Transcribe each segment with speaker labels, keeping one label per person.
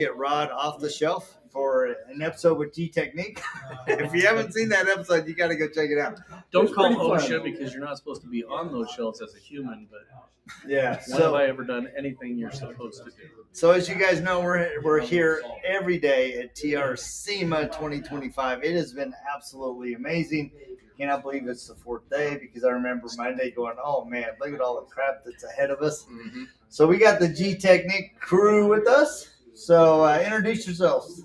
Speaker 1: Get Rod off the shelf for an episode with GTechniq. If you haven't seen that episode, you got to go check it out.
Speaker 2: Don't call OSHA because you're not supposed to be on those shelves as a human, but
Speaker 1: yeah.
Speaker 2: When have I ever done anything you're supposed to do?
Speaker 1: So as you guys know, we're here every day at TRCMA 2025. It has been absolutely amazing. Cannot believe it's the fourth day because I remember Monday going, oh man, look at all the crap that's ahead of us. Mm-hmm. So we got the GTechniq crew with us. So introduce yourselves.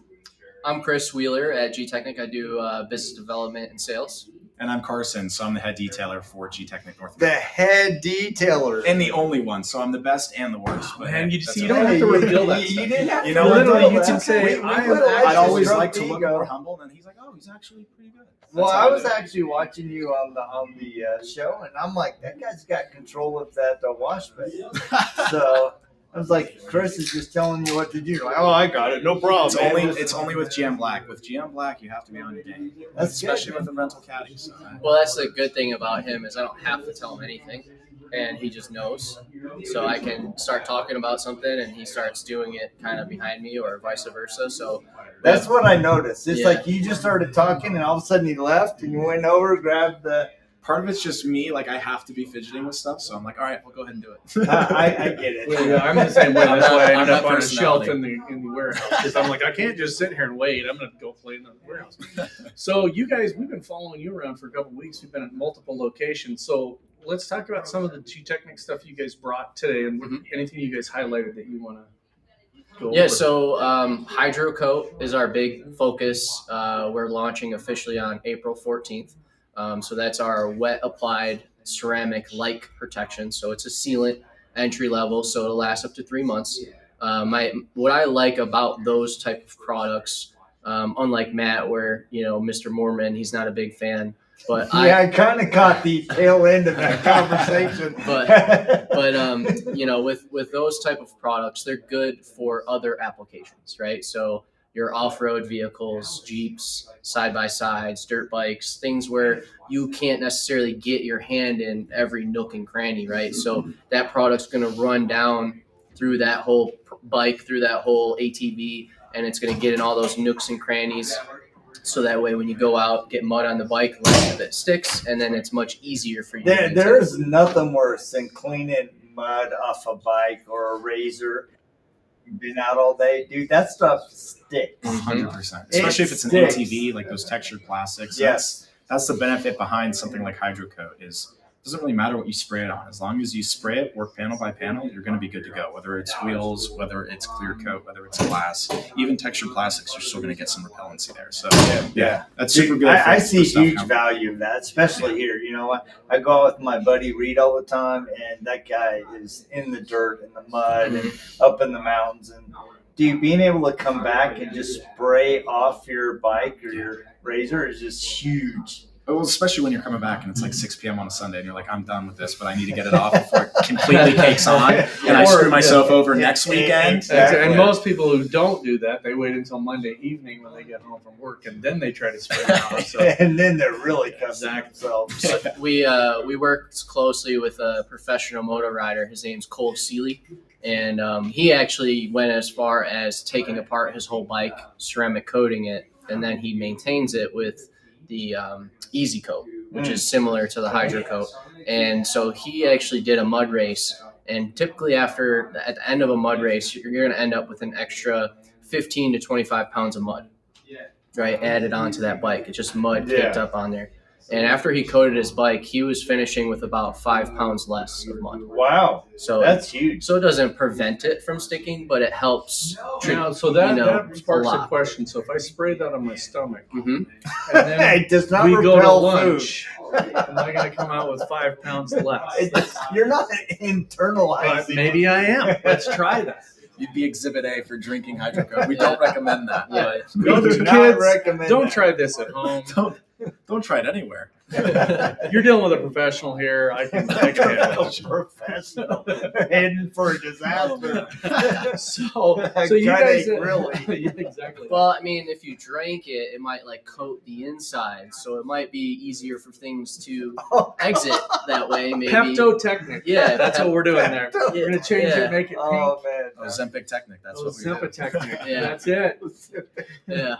Speaker 3: I'm Chris Wheeler at GTechniq. I do business development and sales.
Speaker 4: And I'm Carson, so I'm the head detailer for GTechniq North America.
Speaker 1: The head detailer.
Speaker 4: And the only one, so I'm the best and the worst.
Speaker 2: But man, you don't have to reveal that.
Speaker 1: You didn't have to.
Speaker 4: You know,
Speaker 2: literally, you can say,
Speaker 4: I always like to look more humble, and he's like, oh, he's actually pretty good.
Speaker 1: Well, I was actually watching you on the show, and I'm like, that guy's got control of that wash bay. So I was like, Chris is just telling you what to do. Like, oh, I got it, no problem.
Speaker 4: It's only with GM Black. With GM Black, you have to be on your game, especially with the rental caddy. So.
Speaker 3: Well, that's the good thing about him is I don't have to tell him anything, and he just knows. So I can start talking about something, and he starts doing it kind of behind me, or vice versa. So
Speaker 1: that's what I noticed. It's like you just started talking, and all of a sudden he left, and you went over, grabbed the.
Speaker 4: Part of it's just me, like I have to be fidgeting with stuff, so I'm like, all right, we'll go ahead and do it.
Speaker 1: I get it.
Speaker 2: Well, I'm the same way. That's why I end up on a shelf in the warehouse because I'm like, I can't just sit here and wait. I'm going to go play in the warehouse. So you guys, we've been following you around for a couple of weeks. We've been at multiple locations. So let's talk about some of the GTechniq stuff you guys brought today and anything you guys highlighted that you want to go over.
Speaker 3: Yeah, so Hydro Coat is our big focus. We're launching officially on April 14th. So that's our wet applied ceramic-like protection. So it's a sealant entry level, so it'll last up to 3 months. What I like about those type of products, unlike Matt, where Mr. Mormon, he's not a big fan. But
Speaker 1: I kind of caught the tail end of that conversation.
Speaker 3: but with those type of products, they're good for other applications, right? So your off-road vehicles, Jeeps, side-by-sides, dirt bikes, things where you can't necessarily get your hand in every nook and cranny, right? So that product's going to run down through that whole bike, through that whole ATV, and it's going to get in all those nooks and crannies. So that way when you go out, get mud on the bike, less of it sticks, and then it's much easier for you.
Speaker 1: There's nothing worse than cleaning mud off a bike or a razor. You've been out all day, dude. That stuff sticks.
Speaker 4: 100%. Especially if it's an ATV, like those textured plastics.
Speaker 1: Yes.
Speaker 4: That's the benefit behind something like Hydro Coat is it doesn't really matter what you spray it on. As long as you spray it, work panel by panel, you're going to be good to go. Whether it's wheels, whether it's clear coat, whether it's glass, even textured plastics, you're still going to get some repellency there. So yeah, that's super good.
Speaker 1: I see huge value of that, especially here. I go out with my buddy Reed all the time, and that guy is in the dirt and the mud and up in the mountains. And dude, being able to come back and just spray off your bike or your razor is just huge.
Speaker 4: Well, especially when you're coming back and it's like 6 p.m. on a Sunday and you're like, I'm done with this, but I need to get it off before it completely cakes on and I screw myself over next weekend.
Speaker 2: Exactly. And most people who don't do that, they wait until Monday evening when they get home from work and then they try to spray it off. So.
Speaker 1: And then they're really cussing themselves.
Speaker 3: So we work closely with a professional moto rider. His name's Cole Seeley. And he actually went as far as taking apart his whole bike, ceramic coating it, and then he maintains it with the Easy Coat, which is similar to the Hydro Coat. And so he actually did a mud race. And typically at the end of a mud race, you're going to end up with an extra 15 to 25 pounds of mud, right, added onto that bike. It's just mud caked up on there. And after he coated his bike, he was finishing with about 5 pounds less of mud.
Speaker 1: Wow. So that's huge.
Speaker 3: So it doesn't prevent it from sticking, but it helps.
Speaker 2: So that sparks a question. So if I spray that on my stomach, and then
Speaker 1: it does not
Speaker 2: we go to lunch,
Speaker 1: food.
Speaker 2: am I going to come out with 5 pounds less?
Speaker 1: You're not internalizing.
Speaker 2: But maybe I am. Let's try that.
Speaker 4: You'd be Exhibit A for drinking Hydro Coat. We don't recommend that.
Speaker 3: Yeah.
Speaker 2: Don't try this at home.
Speaker 4: Don't try it anywhere.
Speaker 2: You're dealing with a professional here. I can handle it.
Speaker 1: Professional. Heading for a disaster.
Speaker 2: So you guys
Speaker 1: really.
Speaker 2: Yeah, exactly.
Speaker 3: Well, I mean, if you drank it, it might like coat the inside, so it might be easier for things to exit that way. Maybe
Speaker 2: Techniq.
Speaker 3: Yeah,
Speaker 2: that's what we're doing there.
Speaker 1: Pepto.
Speaker 2: We're gonna change it, make it pink.
Speaker 1: Oh man.
Speaker 4: Ozempic Technic. That's what we do.
Speaker 2: Techniq.
Speaker 3: Yeah.
Speaker 2: That's it.
Speaker 3: Yeah.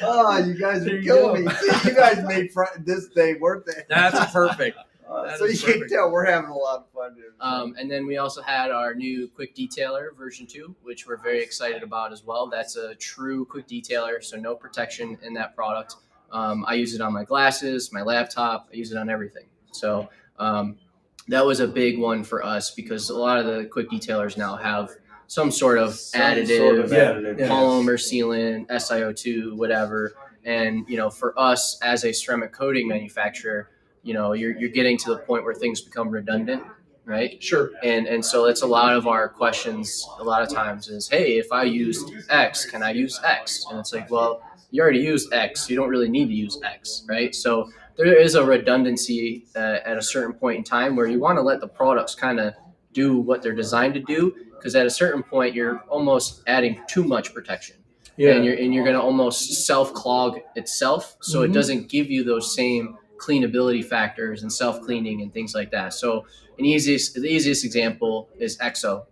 Speaker 1: Oh, you guys
Speaker 2: There
Speaker 1: are
Speaker 2: you
Speaker 1: killing
Speaker 2: go.
Speaker 1: me. See, you guys made this day worth it.
Speaker 2: That's perfect. That
Speaker 1: So you
Speaker 2: is
Speaker 1: can
Speaker 2: perfect.
Speaker 1: tell we're having a lot of fun here.
Speaker 3: And then we also had our new quick detailer version 2, which we're very excited about as well. That's a true quick detailer, so no protection in that product. I use it on my glasses, my laptop. I use it on everything. So that was a big one for us because a lot of the quick detailers now have some sort of additive,
Speaker 2: Yeah.
Speaker 3: polymer sealant, SiO2, whatever. And for us as a ceramic coating manufacturer, you're getting to the point where things become redundant, right?
Speaker 2: Sure.
Speaker 3: And so that's a lot of our questions a lot of times is, hey, if I used X, can I use X? And it's like, well, you already used X. You don't really need to use X, right? So there is a redundancy at a certain point in time where you want to let the products kind of do what they're designed to do, because at a certain point you're almost adding too much protection.
Speaker 2: Yeah.
Speaker 3: And you're going to almost self-clog itself, so it
Speaker 2: Mhm.
Speaker 3: doesn't give you those same cleanability factors and self-cleaning and things like that. So the easiest example is EXO.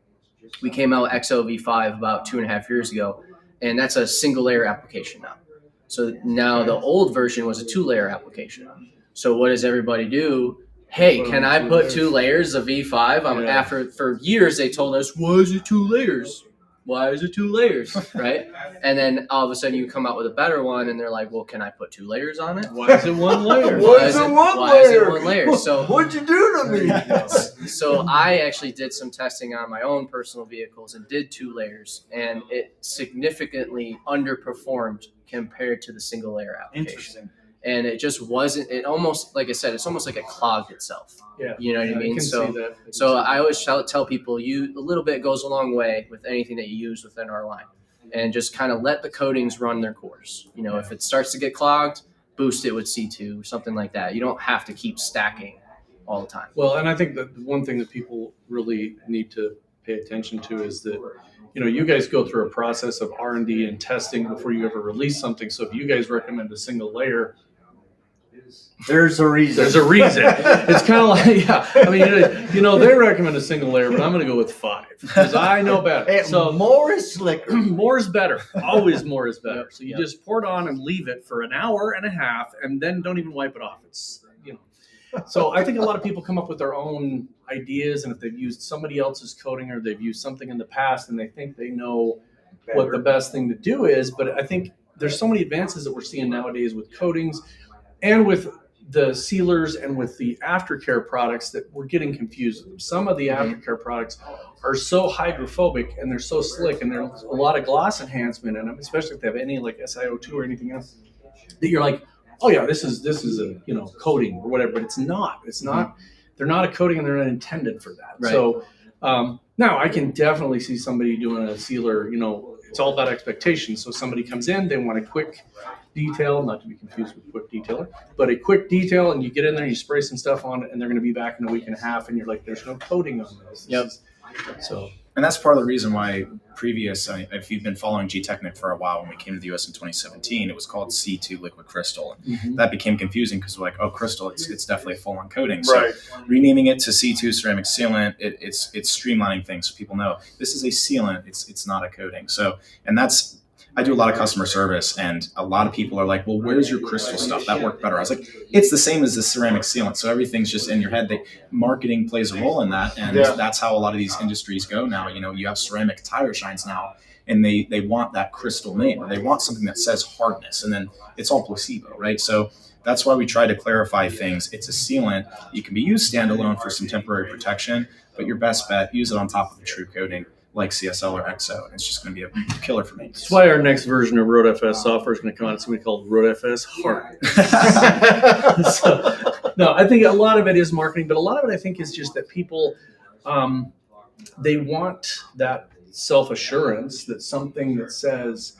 Speaker 3: We came out EXO V5 about 2.5 years ago, and that's a single layer application now. So now the old version was a 2-layer application. So what does everybody do? Hey, can I put 2 layers of V5?
Speaker 2: Yeah.
Speaker 3: For years they told us, why is it 2 layers? Why is it 2 layers? Right? And then all of a sudden you come out with a better one and they're like, well, can I put 2 layers on it?
Speaker 2: Why is it 1 layer?
Speaker 1: Why is it one
Speaker 3: Why is it
Speaker 1: layer?
Speaker 3: 1 layer? So
Speaker 1: What'd you do to me?
Speaker 3: so I actually did some testing on my own personal vehicles and did 2 layers, and it significantly underperformed compared to the single layer application.
Speaker 1: Interesting.
Speaker 3: And it just wasn't. It almost, like I said, it's almost like it clogged itself.
Speaker 2: Yeah.
Speaker 3: You know what I mean?
Speaker 2: can
Speaker 3: So
Speaker 2: see that.
Speaker 3: so I always tell people, a little bit goes a long way with anything that you use within our line, and just kind of let the coatings run their course. If it starts to get clogged, boost it with C2, something like that. You don't have to keep stacking all the time.
Speaker 2: Well, and I think that the one thing that people really need to pay attention to is that, you guys go through a process of R&D and testing before you ever release something. So if you guys recommend a single layer,
Speaker 1: There's a reason.
Speaker 2: there's a reason. It's kind of like, yeah. I mean, they recommend a single layer, but I'm going to go with 5 because I know better.
Speaker 1: Hey,
Speaker 2: So
Speaker 1: more is slicker.
Speaker 2: more is better. Always more is better. So you
Speaker 3: Yep.
Speaker 2: just pour it on and leave it for an hour and a half, and then don't even wipe it off. It's So I think a lot of people come up with their own ideas, and if they've used somebody else's coating or they've used something in the past, and they think they know what the best thing to do is. But I think there's so many advances that we're seeing nowadays with coatings and with the sealers and with the aftercare products that we're getting confused. Some of the aftercare products are so hydrophobic and they're so slick, and there's a lot of gloss enhancement in them, especially if they have any like SiO2 or anything else, that you're like, oh yeah, this is a coating or whatever, but it's not. It's not. They're not a coating, and they're not intended for that.
Speaker 3: Right.
Speaker 2: So now I can definitely see somebody doing a sealer. It's all about expectations. So somebody comes in, they want a quick detail, not to be confused with quick detailer, but a quick detail, and you get in there, you spray some stuff on it, and they're going to be back in a week and a half, and you're like, there's no coating on this.
Speaker 3: Yep.
Speaker 2: So.
Speaker 4: And that's part of the reason why if you've been following GTechniq for a while, when we came to the US in 2017, it was called C2 liquid crystal. And that became confusing because we're like, oh, crystal, it's definitely a full-on coating. So
Speaker 1: Right.
Speaker 4: renaming it to C2 ceramic sealant, it's streamlining things so people know this is a sealant, it's not a coating. So, and I do a lot of customer service, and a lot of people are like, well, where's your crystal stuff? That worked better. I was like, it's the same as the ceramic sealant. So everything's just in your head. Marketing plays a role in that. And that's how a lot of these industries go now. You have ceramic tire shines now, and they want that crystal name. They want something that says hardness, and then it's all placebo, right? So that's why we try to clarify things. It's a sealant. You can be used standalone for some temporary protection, but your best bet, use it on top of a true coating like CSL or EXO. It's just going to be a killer for me.
Speaker 2: That's why our next version of RoadFS software is going to come out. It's going to be called RoadFS Hard. No, I think a lot of it is marketing, but a lot of it I think is just that people, they want that self-assurance that something that says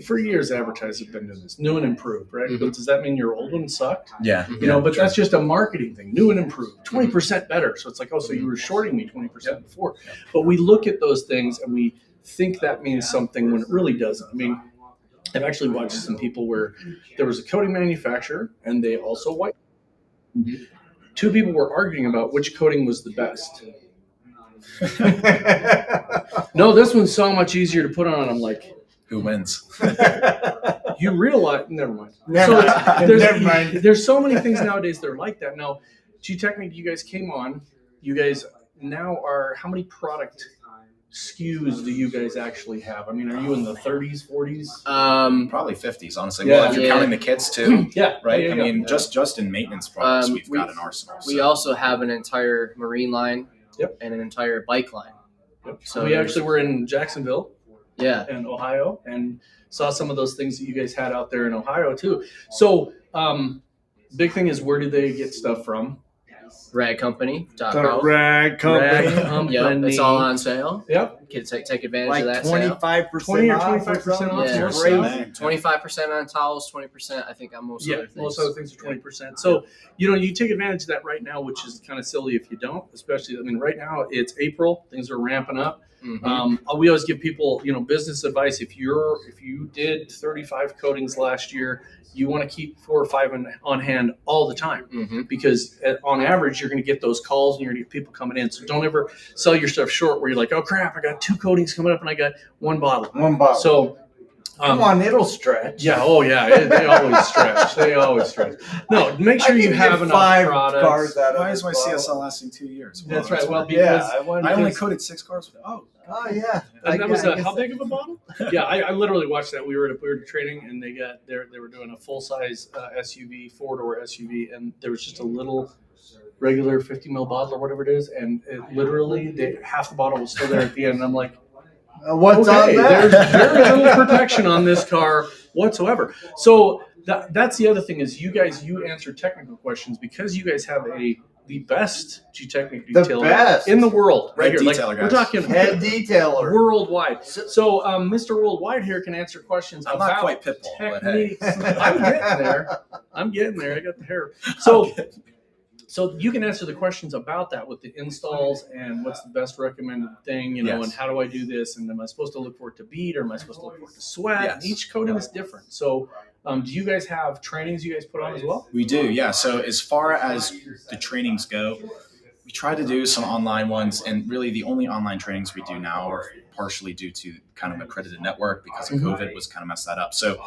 Speaker 2: For years, advertisers have been doing this, new and improved, right? But does that mean your old one sucked?
Speaker 4: Yeah.
Speaker 2: You know, but that's just a marketing thing. New and improved, 20% better. So it's like, oh, so you were shorting me 20% before. But we look at those things and we think that means something when it really doesn't. I mean, I've actually watched some people where there was a coating manufacturer and they also white. Two people were arguing about which coating was the best. No, this one's so much easier to put on. I'm like,
Speaker 4: who wins?
Speaker 2: You realize, never mind.
Speaker 1: Never mind.
Speaker 2: There's so many things nowadays that are like that. Now, GTechniq, you guys came on. You guys now are, how many product SKUs do you guys actually have? I mean, are you in the 30s, 40s?
Speaker 4: Probably 50s, honestly.
Speaker 2: Yeah.
Speaker 4: Well, if you're counting the kits too,
Speaker 2: Yeah.
Speaker 4: right?
Speaker 2: Yeah,
Speaker 4: I mean, just in maintenance products, we've got an arsenal.
Speaker 3: We also have an entire marine line.
Speaker 2: Yep.
Speaker 3: And an entire bike line.
Speaker 2: Yep. So we actually were in Jacksonville.
Speaker 3: Yeah.
Speaker 2: And Ohio, and saw some of those things that you guys had out there in Ohio too. So, big thing is, where do they get stuff from?
Speaker 3: Ragcompany.com.
Speaker 1: Rag company.
Speaker 3: Yep, it's all on sale.
Speaker 2: Yep.
Speaker 3: Kids take advantage
Speaker 1: Like
Speaker 3: of that
Speaker 1: 25%
Speaker 2: 20 or
Speaker 1: off.
Speaker 2: 25% off.
Speaker 3: Yeah.
Speaker 2: Great.
Speaker 3: 25% on towels, 20% I think on most other things.
Speaker 2: Most other things are 20%. So, you know, you take advantage of that right now, which is kind of silly if you don't, especially, I mean, right now it's April, things are ramping up. We always give people, you know, business advice. If you did 35 coatings last year, you want to keep 4 or 5 on hand all the time, because on average you're going to get those calls and you're going to get people coming in. So don't ever sell your stuff short where you're like, oh crap, I got 2 coatings coming up and I got 1 bottle.
Speaker 1: 1 bottle.
Speaker 2: So
Speaker 1: come on, it'll stretch.
Speaker 2: Yeah. Oh yeah. They always stretch. They always stretch. No, make sure you have enough
Speaker 1: 5
Speaker 2: products.
Speaker 1: cars out of
Speaker 4: Why is my
Speaker 1: this bottle.
Speaker 4: CSL lasting 2 years?
Speaker 2: That's right. Well,
Speaker 1: Yeah,
Speaker 2: because
Speaker 4: I only coated 6 cars with
Speaker 1: Oh yeah.
Speaker 2: and that was
Speaker 1: I guess
Speaker 2: how big of a bottle? Yeah, I literally watched that. We were training, and they were doing a full size SUV, 4-door SUV, and there was just a little regular 50 ml bottle or whatever it is, and it literally half the bottle was still there at the end. And I'm like,
Speaker 1: what's
Speaker 2: okay,
Speaker 1: on that?
Speaker 2: there's very little protection on this car whatsoever. So that's the other thing is you answer technical questions because you guys have the best GTechniq detailer
Speaker 1: best
Speaker 2: in the world, right
Speaker 4: Head
Speaker 2: here. Like,
Speaker 4: detailer,
Speaker 2: we're
Speaker 4: guys.
Speaker 2: talking
Speaker 1: Head detailer.
Speaker 2: worldwide. So Mr. Worldwide here can answer questions
Speaker 4: I'm
Speaker 2: about
Speaker 4: not quite Pitbull, but hey.
Speaker 2: techniques. I'm getting there. I got the hair. So you can answer the questions about that with the installs and what's the best recommended thing, you know,
Speaker 4: Yes.
Speaker 2: and how do I do this? And am I supposed to look for it to bead or am I supposed to look for it to sweat?
Speaker 4: Yes.
Speaker 2: Each coating is different. So do you guys have trainings you guys put on as well?
Speaker 4: We do, yeah. So as far as the trainings go, we try to do some online ones, and really the only online trainings we do now are partially due to kind of an accredited network because of COVID was kind of messed that up. So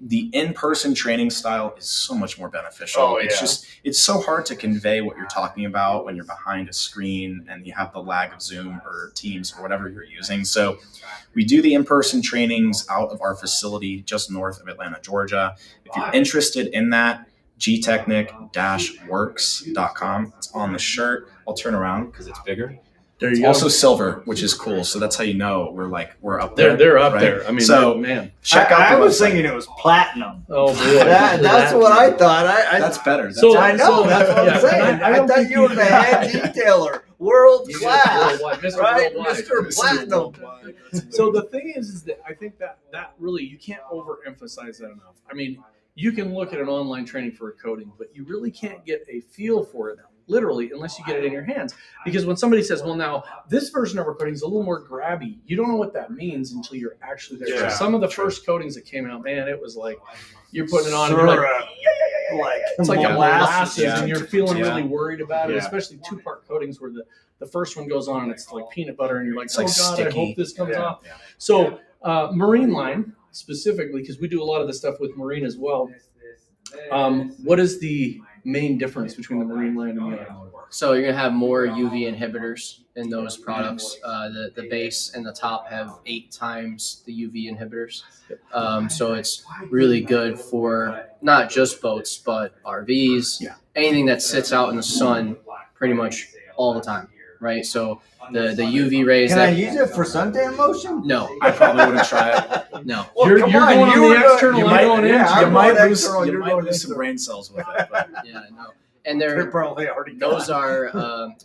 Speaker 4: the in-person training style is so much more beneficial.
Speaker 1: Oh,
Speaker 4: It's so hard to convey what you're talking about when you're behind a screen and you have the lag of Zoom or Teams or whatever you're using. So we do the in-person trainings out of our facility just north of Atlanta, Georgia. If you're interested in that, GTechniq-works.com. It's on the shirt. I'll turn around because it's bigger.
Speaker 2: There
Speaker 4: It's
Speaker 2: you go.
Speaker 4: also silver, which is cool. So that's how you know we're up there.
Speaker 2: They're up
Speaker 4: right?
Speaker 2: there. I mean,
Speaker 4: so
Speaker 2: man.
Speaker 4: check out
Speaker 1: I
Speaker 4: the
Speaker 1: was
Speaker 4: website.
Speaker 1: thinking it was platinum.
Speaker 2: Oh boy.
Speaker 1: That's what I thought.
Speaker 4: That's better. That's
Speaker 2: So-
Speaker 1: I know. That's what
Speaker 2: yeah,
Speaker 1: I'm saying.
Speaker 2: I
Speaker 1: I
Speaker 2: don't
Speaker 1: thought
Speaker 2: think
Speaker 1: you were the head detailer, world
Speaker 2: You
Speaker 1: class,
Speaker 2: guys worldwide, Mr.
Speaker 1: right,
Speaker 2: Worldwide.
Speaker 1: Mr. Platinum.
Speaker 2: So the thing is that I think that really, you can't overemphasize that enough. I mean, you can look at an online training for a coating, but you really can't get a feel for it, literally, unless you get it in your hands. Because when somebody says, well, now this version of our coating is a little more grabby, you don't know what that means until you're actually there.
Speaker 1: Yeah.
Speaker 2: So some of the first coatings that came out, man, it was like you're putting it on and
Speaker 1: Sure.
Speaker 2: you're like, it's like molasses,
Speaker 4: Yeah.
Speaker 2: and you're feeling
Speaker 4: Yeah.
Speaker 2: really worried about it,
Speaker 1: Yeah.
Speaker 2: especially 2-part coatings where the first one goes on and it's like peanut butter and you're like,
Speaker 4: It's
Speaker 2: oh
Speaker 4: like
Speaker 2: God,
Speaker 4: sticky.
Speaker 2: I hope this comes
Speaker 1: Yeah.
Speaker 2: off. So marine line specifically, because we do a lot of this stuff with marine as well. What is the main difference between the marine line and the automotive?
Speaker 3: So you're gonna have more UV inhibitors in those products. The base and the top have 8 times the UV inhibitors. So it's really good for not just boats, but RVs, anything that sits out in the sun pretty much all the time, right? So the UV rays.
Speaker 1: Can I use it for suntan lotion?
Speaker 3: No,
Speaker 4: I probably wouldn't try it.
Speaker 3: no.
Speaker 1: Well,
Speaker 2: You're
Speaker 1: come
Speaker 2: going
Speaker 1: on,
Speaker 2: on
Speaker 1: you
Speaker 2: the
Speaker 1: were
Speaker 2: external,
Speaker 1: you
Speaker 2: I'm
Speaker 1: might-
Speaker 2: going in.
Speaker 1: yeah,
Speaker 4: You
Speaker 1: I'm
Speaker 4: might
Speaker 1: going
Speaker 4: lose,
Speaker 1: external,
Speaker 4: you
Speaker 1: you're
Speaker 4: might
Speaker 1: going
Speaker 4: lose some
Speaker 1: internal.
Speaker 4: brain cells with it. But
Speaker 3: Yeah, no. And
Speaker 1: They're probably already
Speaker 3: those
Speaker 1: done.
Speaker 3: are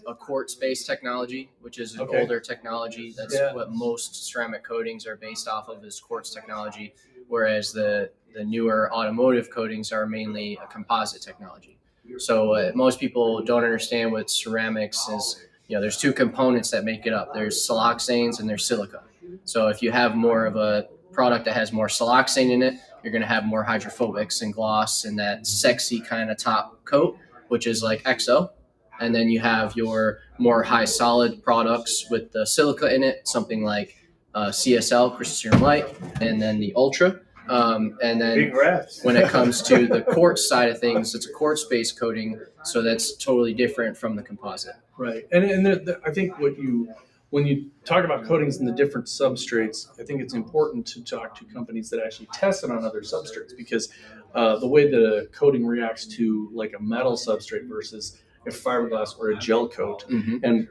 Speaker 3: a quartz-based technology, which is an
Speaker 2: Okay.
Speaker 3: older technology. That's
Speaker 2: Yeah.
Speaker 3: what most ceramic coatings are based off of, is quartz technology. whereas the newer automotive coatings are mainly a composite technology. So what most people don't understand with ceramics is, there's two components that make it up. There's siloxanes and there's silica. So if you have more of a product that has more siloxane in it, you're going to have more hydrophobics and gloss and that sexy kind of top coat, which is like XO. And then you have your more high solid products with the silica in it, something like CSL, Crystal Serum Light, and then the Ultra. And then when it comes to the quartz side of things, it's a quartz-based coating, so that's totally different from the composite.
Speaker 2: Right, and I think when you talk about coatings and the different substrates, I think it's important to talk to companies that actually test it on other substrates, because the way that a coating reacts to like a metal substrate versus a fiberglass or a gel coat, and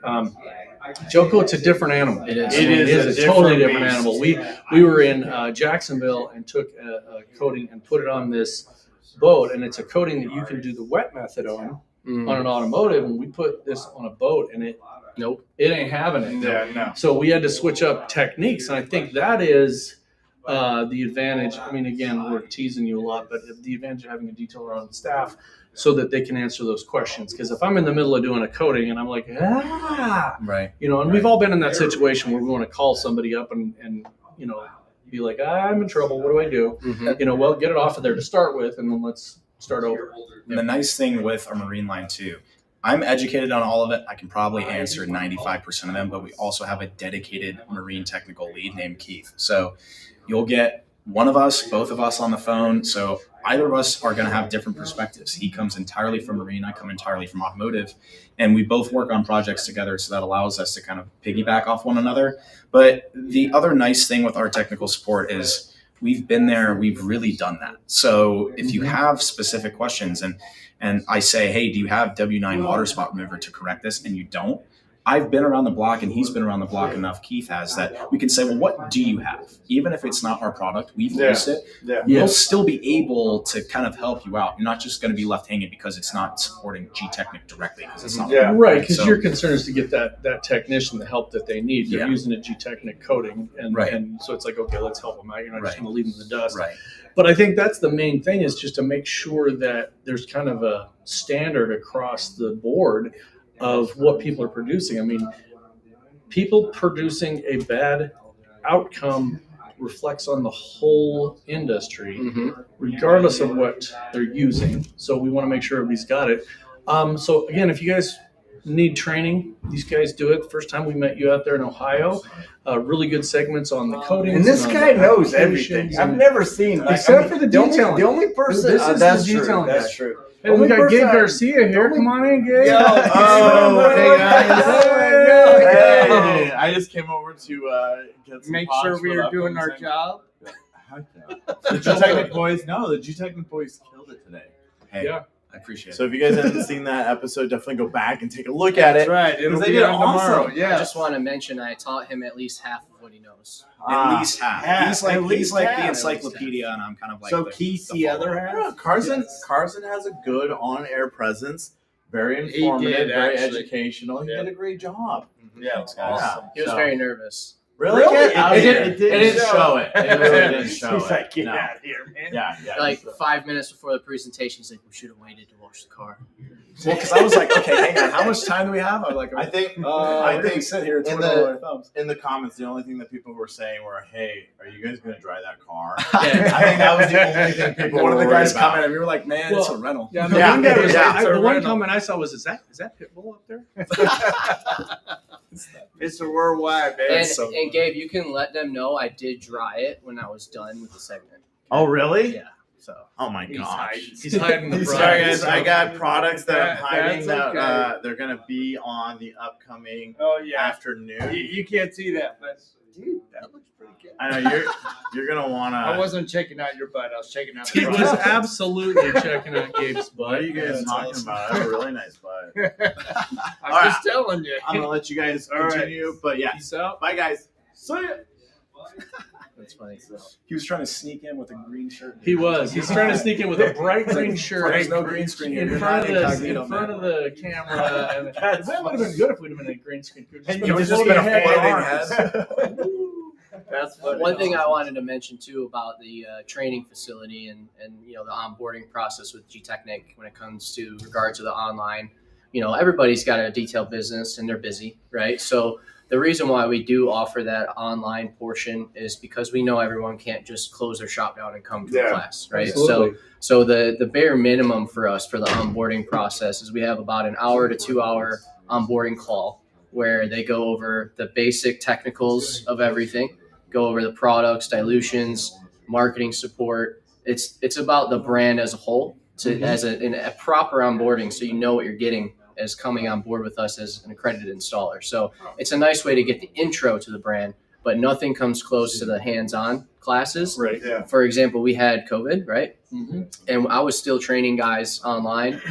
Speaker 2: gel coat's a different animal.
Speaker 3: It is.
Speaker 2: It is a totally different animal. We were in Jacksonville and took a coating and put it on this boat, and it's a coating that you can do the wet method on an automotive, and we put this on a boat, and it ain't having it.
Speaker 1: Yeah, no.
Speaker 2: So we had to switch up techniques, and I think that is the advantage. I mean, again, we're teasing you a lot, but the advantage of having a detailer on staff so that they can answer those questions. Because if I'm in the middle of doing a coating and I'm like,
Speaker 4: right,
Speaker 2: and we've all been in that situation where we want to call somebody up and be like, I'm in trouble. What do I do? Well, get it off of there to start with, and then let's start over.
Speaker 4: And the nice thing with our marine line too, I'm educated on all of it. I can probably answer 95% of them, but we also have a dedicated marine technical lead named Keith. So you'll get one of us, both of us on the phone. So either of us are going to have different perspectives. He comes entirely from marine. I come entirely from automotive. And we both work on projects together. So that allows us to kind of piggyback off one another. But the other nice thing with our technical support is we've been there. We've really done that. So if you have specific questions and I say, hey, do you have W9 water spot remover to correct this? And you don't. I've been around the block and he's been around the block enough, Keith has, that we can say, well, what do you have? Even if it's not our product, we've used it.
Speaker 1: Yeah.
Speaker 4: We'll still be able to kind of help you out. You're not just going to be left hanging because it's not supporting GTechniq directly, because it's not.
Speaker 1: Yeah.
Speaker 2: Right, because your concern is to get that technician the help that they need. They're
Speaker 4: Yeah.
Speaker 2: using a GTechniq coating, and,
Speaker 4: Right.
Speaker 2: and so it's like, okay, let's help them out. You're not just
Speaker 4: Right.
Speaker 2: going to leave them in the dust.
Speaker 4: Right.
Speaker 2: But I think that's the main thing, is just to make sure that there's kind of a standard across the board of what people are producing. I mean, people producing a bad outcome reflects on the whole industry, regardless of what they're using. So we want to make sure everybody's got it. So again, if you guys need training, these guys do it. The first time we met you out there in Ohio, really good segments on the coatings.
Speaker 1: And this
Speaker 2: on
Speaker 1: guy
Speaker 2: the
Speaker 1: knows
Speaker 2: applications
Speaker 1: everything.
Speaker 2: and-
Speaker 1: I've never seen,
Speaker 2: Except for the detailing.
Speaker 1: The only person
Speaker 2: This is
Speaker 1: that's
Speaker 2: the
Speaker 1: true.
Speaker 2: detailing
Speaker 1: That's
Speaker 2: guy.
Speaker 1: true.
Speaker 2: Hey, we
Speaker 1: Only
Speaker 2: got
Speaker 1: person
Speaker 2: Gabe
Speaker 1: I-
Speaker 2: Garcia here. Come on in, Gabe.
Speaker 1: Yo,
Speaker 5: hey guys.
Speaker 1: Hey.
Speaker 5: Hey, I just came over to get some
Speaker 6: Make
Speaker 5: pops
Speaker 6: sure
Speaker 5: for
Speaker 6: we
Speaker 5: the
Speaker 6: are doing our
Speaker 5: upcoming
Speaker 6: job.
Speaker 5: Heck yeah. The GTechniq boys, the GTechniq boys killed it today.
Speaker 4: Hey,
Speaker 2: Yeah.
Speaker 4: I appreciate
Speaker 5: So
Speaker 4: it.
Speaker 5: if you guys haven't seen that episode, definitely go back and take a look at it.
Speaker 6: That's right. It'll
Speaker 5: They
Speaker 6: be
Speaker 5: did
Speaker 6: on tomorrow.
Speaker 5: awesome.
Speaker 3: I
Speaker 6: Yeah.
Speaker 3: just want to mention I taught him at least half of what he knows.
Speaker 4: At least half. He's like
Speaker 1: At least
Speaker 4: the
Speaker 1: half.
Speaker 4: encyclopedia, and I'm kind of like
Speaker 1: So
Speaker 4: the,
Speaker 1: Keith's
Speaker 4: the
Speaker 1: the
Speaker 4: follower.
Speaker 1: other
Speaker 5: I
Speaker 1: half?
Speaker 5: don't know, Carson has a good on-air presence. Very informative,
Speaker 6: did,
Speaker 5: very
Speaker 6: actually.
Speaker 5: educational. He
Speaker 6: Yeah.
Speaker 5: did a great job.
Speaker 1: Yeah.
Speaker 4: Thanks, guys.
Speaker 5: Yeah.
Speaker 3: He was
Speaker 5: So-
Speaker 3: very nervous.
Speaker 5: Really?
Speaker 1: Really?
Speaker 5: It didn't
Speaker 1: It
Speaker 5: show it. It really didn't show
Speaker 1: He's
Speaker 5: it.
Speaker 1: like, get
Speaker 5: No.
Speaker 1: out of here, man.
Speaker 5: Yeah.
Speaker 3: Like 5 minutes before the presentation, he's like, we should have waited to wash the car.
Speaker 4: Well, because I was like, okay, hang on, how much time do we have? I was like,
Speaker 5: I think
Speaker 4: I think sit here and
Speaker 5: in
Speaker 4: twiddle
Speaker 5: the-
Speaker 4: our thumbs.
Speaker 5: in the comments, the only thing that people were saying were, "Hey, are you guys going to drive that car?"
Speaker 3: Yeah.
Speaker 5: I think that was the only thing people
Speaker 4: One of
Speaker 5: were
Speaker 4: the guys
Speaker 5: worried about.
Speaker 4: commented, we were like, man, it's a
Speaker 2: Well,
Speaker 4: rental.
Speaker 2: Yeah, the
Speaker 5: Yeah.
Speaker 2: one guy was
Speaker 5: Yeah.
Speaker 2: like, the one comment I saw was, is that Pitbull up there?
Speaker 6: Mr. Worldwide, man.
Speaker 3: And,
Speaker 4: so
Speaker 3: and Gabe, you can let them know I did dry it when I was done with the segment.
Speaker 5: Oh, really?
Speaker 3: Yeah. So
Speaker 5: Oh my
Speaker 2: He's
Speaker 5: gosh.
Speaker 2: hiding. He's hiding the
Speaker 5: Sorry,
Speaker 2: prize.
Speaker 5: guys. I got products that I'm
Speaker 6: That-
Speaker 5: hiding
Speaker 6: that's
Speaker 5: that
Speaker 6: okay.
Speaker 5: they're going to be on the upcoming
Speaker 6: Oh yeah.
Speaker 5: afternoon.
Speaker 6: You can't see that, but dude, that looks pretty good.
Speaker 5: I know you're going to want
Speaker 6: I
Speaker 5: to.
Speaker 6: wasn't checking out your butt. I was checking out the
Speaker 2: He was
Speaker 6: product.
Speaker 2: absolutely checking out Gabe's butt.
Speaker 5: What are you guys
Speaker 2: That's
Speaker 5: talking
Speaker 2: awesome.
Speaker 5: about? I have a really nice butt.
Speaker 6: I'm
Speaker 5: All
Speaker 6: just telling you.
Speaker 5: I'm going to let you guys
Speaker 6: All right.
Speaker 5: continue. But yeah.
Speaker 2: Peace out.
Speaker 5: Bye, guys.
Speaker 6: See ya.
Speaker 3: that's funny.
Speaker 4: he was trying to sneak in with a green shirt.
Speaker 2: He was. He's trying to sneak in with a bright green shirt.
Speaker 4: There's no green screen here.
Speaker 2: in
Speaker 4: You're
Speaker 2: front of
Speaker 4: not
Speaker 2: the
Speaker 4: incognito,
Speaker 2: the camera. And that would have been good if we'd have been a green screen.
Speaker 1: And
Speaker 2: Just
Speaker 1: you
Speaker 2: been
Speaker 1: just
Speaker 2: floating
Speaker 1: been a
Speaker 2: head
Speaker 1: floating
Speaker 2: arms.
Speaker 1: head.
Speaker 6: That's funny.
Speaker 3: One thing I wanted to mention too about the training facility and the onboarding process with GTechniq when it comes to regard to the online, everybody's got a detailed business and they're busy, right? So the reason why we do offer that online portion is because we know everyone can't just close their shop down and come to the class, right?
Speaker 2: Absolutely.
Speaker 3: So the bare minimum for us for the onboarding process is we have about an hour to 2 hour onboarding call where they go over the basic technicals of everything, go over the products, dilutions, marketing support. It's about the brand as a whole as a proper onboarding, so you know what you're getting as coming on board with us as an accredited installer. So it's a nice way to get the intro to the brand, but nothing comes close to the hands-on classes.
Speaker 2: Right.
Speaker 1: Yeah.
Speaker 3: For example, we had COVID, right?
Speaker 2: Mm-hmm.
Speaker 3: And I was still training guys online,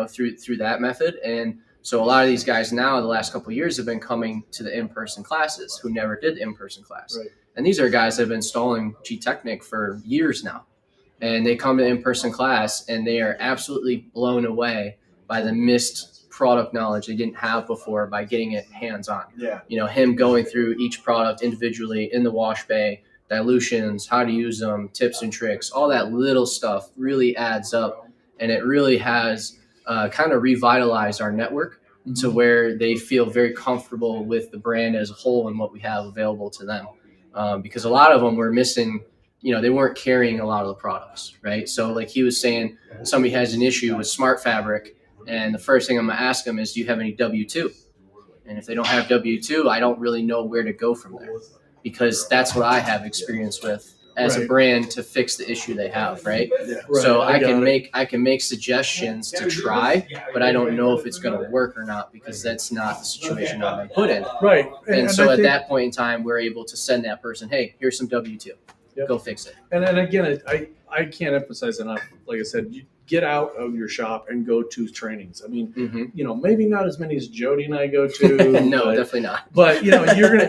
Speaker 3: through that method. And so a lot of these guys now, the last couple of years, have been coming to the in-person classes who never did the in-person class.
Speaker 2: Right.
Speaker 3: And these are guys that have been installing GTechniq for years now. And they come to in-person class and they are absolutely blown away by the missed product knowledge they didn't have before by getting it hands-on.
Speaker 1: Yeah.
Speaker 3: Him going through each product individually in the wash bay, dilutions, how to use them, tips and tricks, all that little stuff really adds up. And it really has kind of revitalized our network to where they feel very comfortable with the brand as a whole and what we have available to them. Because a lot of them were missing, they weren't carrying a lot of the products, right? So like he was saying, somebody has an issue with Smart Fabric, and the first thing I'm going to ask them is, do you have any W-2? And if they don't have W-2, I don't really know where to go from there, because that's what I have experience with as a brand to fix the issue they have, right? So I can make suggestions to try, but I don't know if it's going to work or not, because that's not the situation I've been put in.
Speaker 2: Right.
Speaker 3: And so at that point in time, we're able to send that person, hey, here's some W-2.
Speaker 2: Yep.
Speaker 3: Go fix it.
Speaker 2: And then again, I can't emphasize enough. Like I said, you get out of your shop and go to trainings. I mean, maybe not as many as Jody and I go to.
Speaker 3: No, definitely not.
Speaker 2: But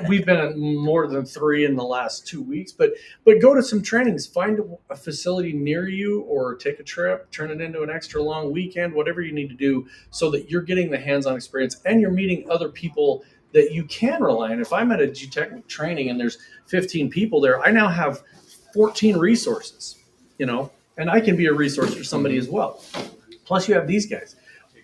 Speaker 2: we've been at more than 3 in the last 2 weeks. But go to some trainings. Find a facility near you, or take a trip. Turn it into an extra long weekend. Whatever you need to do, so that you're getting the hands-on experience and you're meeting other people that you can rely on. If I'm at a GTechniq training and there's 15 people there, I now have 14 resources, and I can be a resource for somebody as well. Plus, you have these guys.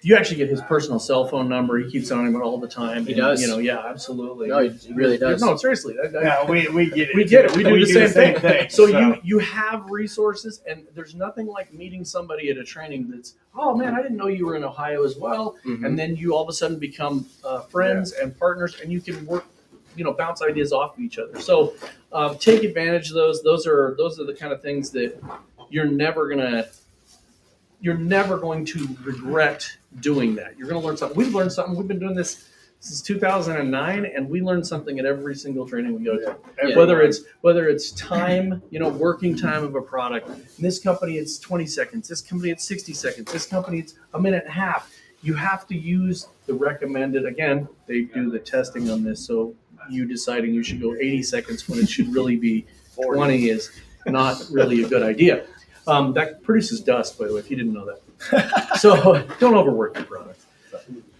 Speaker 2: You actually get his personal cell phone number. He keeps on him all the time.
Speaker 3: He does.
Speaker 2: Yeah, absolutely.
Speaker 3: No, he really does.
Speaker 2: No, seriously.
Speaker 1: Yeah, we get it.
Speaker 2: We get it. We do the same thing. So
Speaker 1: So-
Speaker 2: you have resources, and there's nothing like meeting somebody at a training that's, oh man, I didn't know you were in Ohio as well.
Speaker 3: Mhm.
Speaker 2: And then you all of a sudden become friends and partners, and you can work, bounce ideas off of each other. So take advantage of those. Those are the kind of things that you're never going to regret doing that. You're going to learn something. We've learned something. We've been doing this since 2009, and we learn something at every single training we go to.
Speaker 3: Yeah.
Speaker 2: Whether it's time, working time of a product. In this company, it's 20 seconds. This company, it's 60 seconds. This company, it's a minute and a half. You have to use the recommended. Again, they do the testing on this, so you deciding you should go 80 seconds when it should really be 20 is not really a good idea. That produces dust, by the way, if you didn't know that. So don't overwork your product.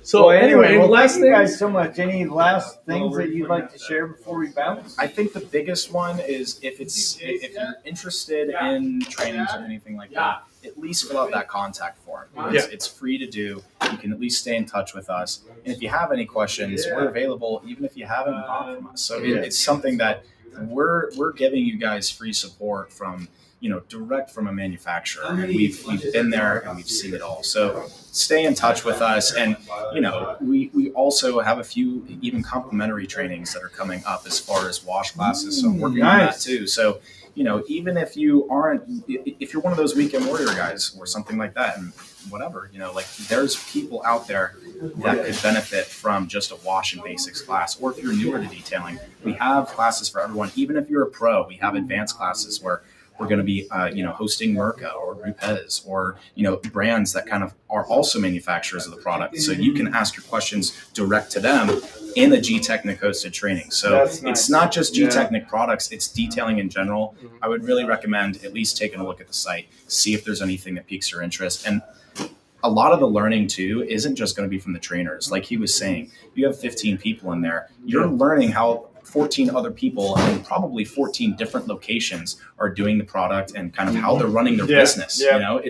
Speaker 2: So anyway, last
Speaker 1: thank you guys
Speaker 2: thing.
Speaker 1: so much. Any last things that you'd like to share before we bounce?
Speaker 4: I think the biggest one is if you're interested in trainings or anything like that, at least fill out that contact form. It's free to do. You can at least stay in touch with us. And if you have any questions, we're available even if you haven't bought from us. So it's something that we're giving you guys free support from, direct from a manufacturer. And we've been there and we've seen it all. So stay in touch with us. And, we also have a few even complimentary trainings that are coming up as far as wash classes. So I'm working on that too. So, even if you're one of those weekend warrior guys or something like that, and whatever, there's people out there that could benefit from just a wash and basics class. Or if you're newer to detailing, we have classes for everyone. Even if you're a pro, we have advanced classes where we're going to be, hosting Merca or Rupes or, brands that kind of are also manufacturers of the product. So you can ask your questions direct to them in a GTechniq hosted training. So it's not just GTechniq products, it's detailing in general. I would really recommend at least taking a look at the site, see if there's anything that piques your interest. And a lot of the learning too isn't just going to be from the trainers. Like he was saying, you have 15 people in there. You're learning how 14 other people and probably 14 different locations are doing the product and kind of how they're running their business. You know,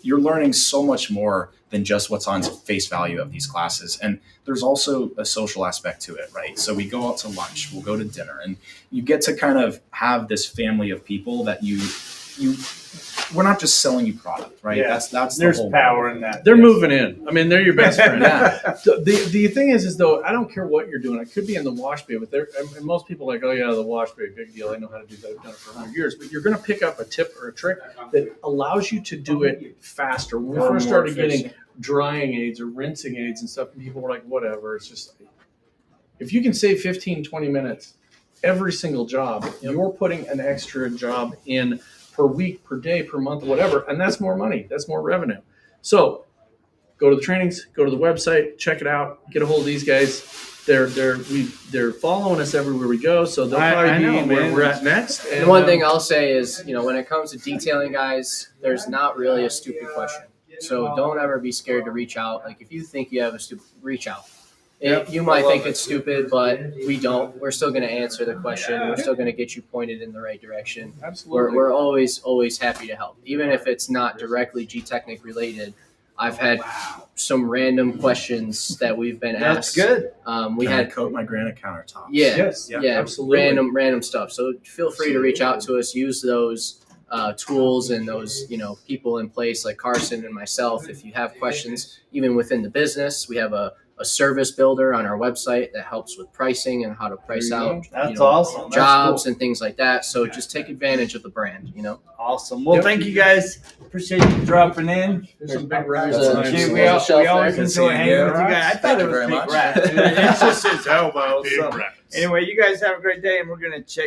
Speaker 4: you're learning so much more than just what's on face value of these classes. And there's also a social aspect to it, right? So we go out to lunch, we'll go to dinner, and you get to kind of have this family of people that we're not just selling you product, right?
Speaker 1: Yeah.
Speaker 4: That's
Speaker 1: There's
Speaker 4: the whole
Speaker 1: power in that.
Speaker 2: They're moving in. I mean, they're your best friend.
Speaker 4: Yeah.
Speaker 2: The thing is though, I don't care what you're doing. I could be in the wash bay, but and most people are like, oh yeah, the wash bay, big deal. I know how to do that. I've done it for 100 years. But you're going to pick up a tip or a trick that allows you to do it faster. When we first started getting drying aids or rinsing aids and stuff, and people were like, whatever. It's just, if you can save 15, 20 minutes every single job, you're putting an extra job in per week, per day, per month, whatever, and that's more money. That's more revenue. So go to the trainings, go to the website, check it out, get a hold of these guys. They're following us everywhere we go, so they'll probably be where we're at next.
Speaker 3: And one thing I'll say is, when it comes to detailing guys, there's not really a stupid question. So don't ever be scared to reach out. Like if you think you have a stupid, reach out. You might think it's stupid, but we don't. We're still going to answer the question. We're still going to get you pointed in the right direction.
Speaker 2: Absolutely.
Speaker 3: We're always happy to help, even if it's not directly GTechniq related. I've had some random questions that we've been asked.
Speaker 1: That's good.
Speaker 3: We
Speaker 4: Can I
Speaker 3: had
Speaker 4: coat my granite countertops?
Speaker 3: Yeah,
Speaker 2: absolutely.
Speaker 3: random stuff. So feel free to reach out to us. Use those tools and those people in place like Carson and myself. If you have questions, even within the business, we have a service builder on our website that helps with pricing and how to price out
Speaker 1: That's awesome. That's
Speaker 3: jobs
Speaker 1: cool.
Speaker 3: and things like that. So just take advantage of the brand.
Speaker 1: Awesome. Well, thank you guys. Appreciate you dropping in.
Speaker 2: There's some big racks.
Speaker 3: There's a-
Speaker 1: Dude,
Speaker 3: there's a
Speaker 1: we
Speaker 3: shelf
Speaker 1: always
Speaker 3: there.
Speaker 1: enjoy hanging with you guys. I thought
Speaker 4: Thank
Speaker 1: it
Speaker 4: you
Speaker 1: was
Speaker 4: very
Speaker 1: big
Speaker 4: much.
Speaker 1: rats. It's just his elbow.
Speaker 2: Big
Speaker 1: So.
Speaker 2: racks.
Speaker 1: Anyway, you guys have a great day, and we're going to check